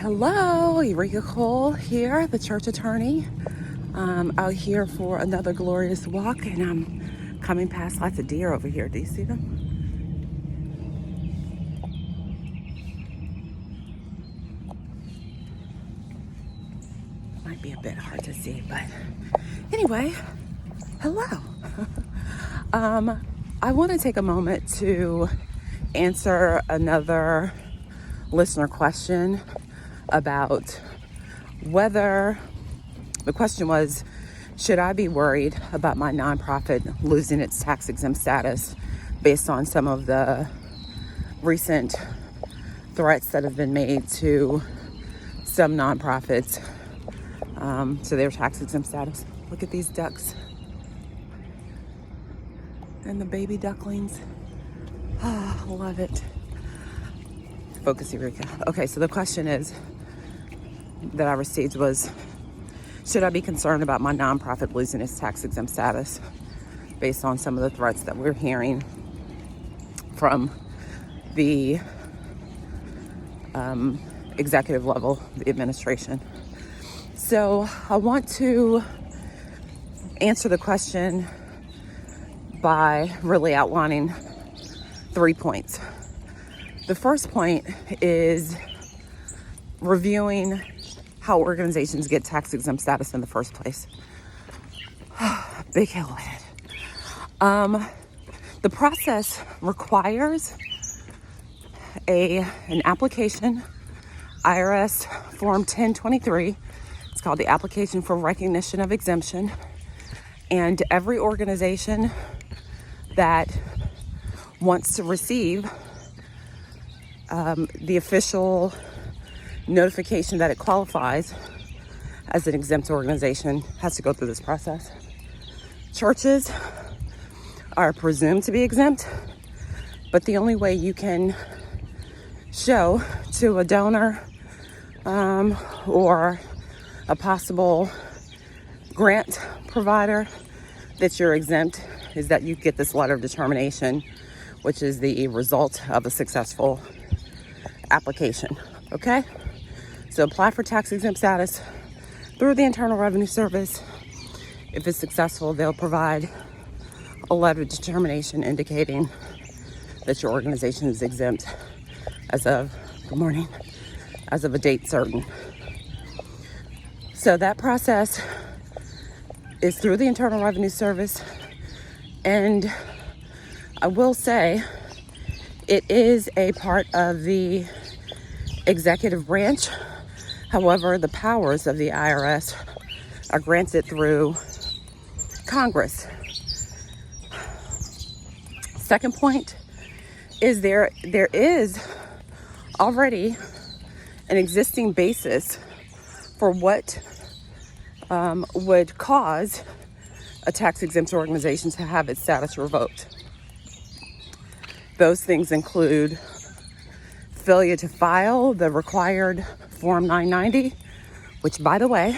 Hello, Erika Cole here, the church attorney. Out here for another glorious walk, and I'm coming past lots of deer over here. Do you see them? Might be a bit hard to see, but anyway, hello. I want to take a moment to answer another listener question about whether the question was, should I be worried about my nonprofit losing its tax-exempt status based on some of the recent threats that have been made to some nonprofits to their tax-exempt status? Look at these ducks and the baby ducklings. Oh, love it. Focus, Erika. Okay, so the question that I received was, should I be concerned about my nonprofit losing its tax-exempt status based on some of the threats that we're hearing from the executive level, the administration? So I want to answer the question by really outlining 3 points. The first point is reviewing how organizations get tax-exempt status in the first place. Big hill ahead. The process requires an application, IRS Form 1023. It's called the Application for Recognition of Exemption. And every organization that wants to receive the official notification that it qualifies as an exempt organization has to go through this process. Churches are presumed to be exempt, but the only way you can show to a donor or a possible grant provider that you're exempt is that you get this letter of determination, which is the result of a successful application. Okay? So apply for tax-exempt status through the Internal Revenue Service. If it's successful, they'll provide a letter of determination indicating that your organization is exempt as of a date certain. So that process is through the Internal Revenue Service, and I will say it is a part of the executive branch. However, the powers of the IRS are granted through Congress. Second point is there is already an existing basis for what would cause a tax-exempt organization to have its status revoked. Those things include failure to file the required Form 990, which, by the way,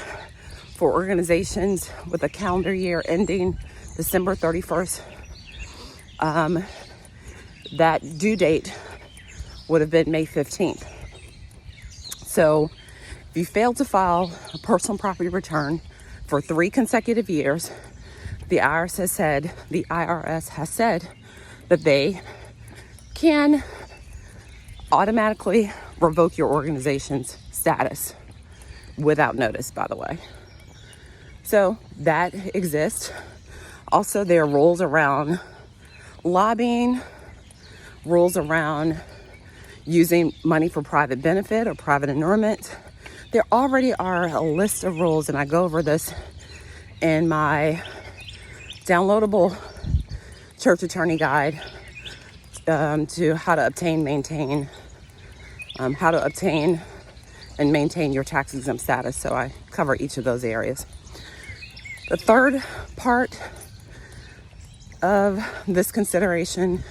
for organizations with a calendar year ending December 31st, that due date would have been May 15th. So if you fail to file a personal property return for 3 consecutive years, the IRS has said that they can automatically revoke your organization's status without notice, by the way. So that exists. Also, there are rules around lobbying, rules around using money for private benefit or private allurement. There already are a list of rules, and I go over this in my downloadable church attorney guide to how to obtain and maintain your tax-exempt status. So I cover each of those areas. The third part of this consideration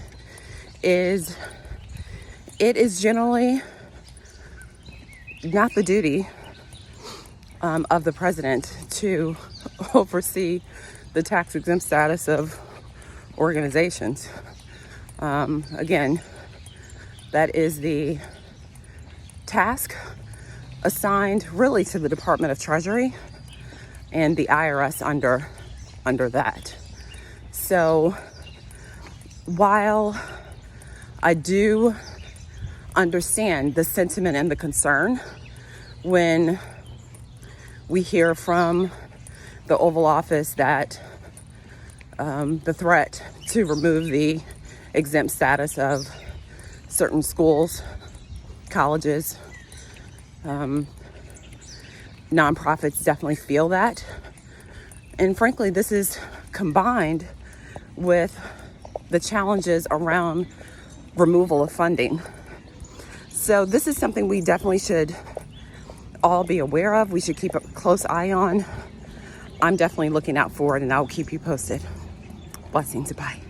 is it is generally not the duty of the president to oversee the tax-exempt status of organizations. Again, that is the task assigned really to the Department of Treasury and the IRS under that. So while I do understand the sentiment and the concern when we hear from the Oval Office that the threat to remove the exempt status of certain schools, colleges, nonprofits definitely feel that. And frankly, this is combined with the challenges around removal of funding. So this is something we definitely should all be aware of. We should keep a close eye on. I'm definitely looking out for it, and I'll keep you posted. Blessings. Bye.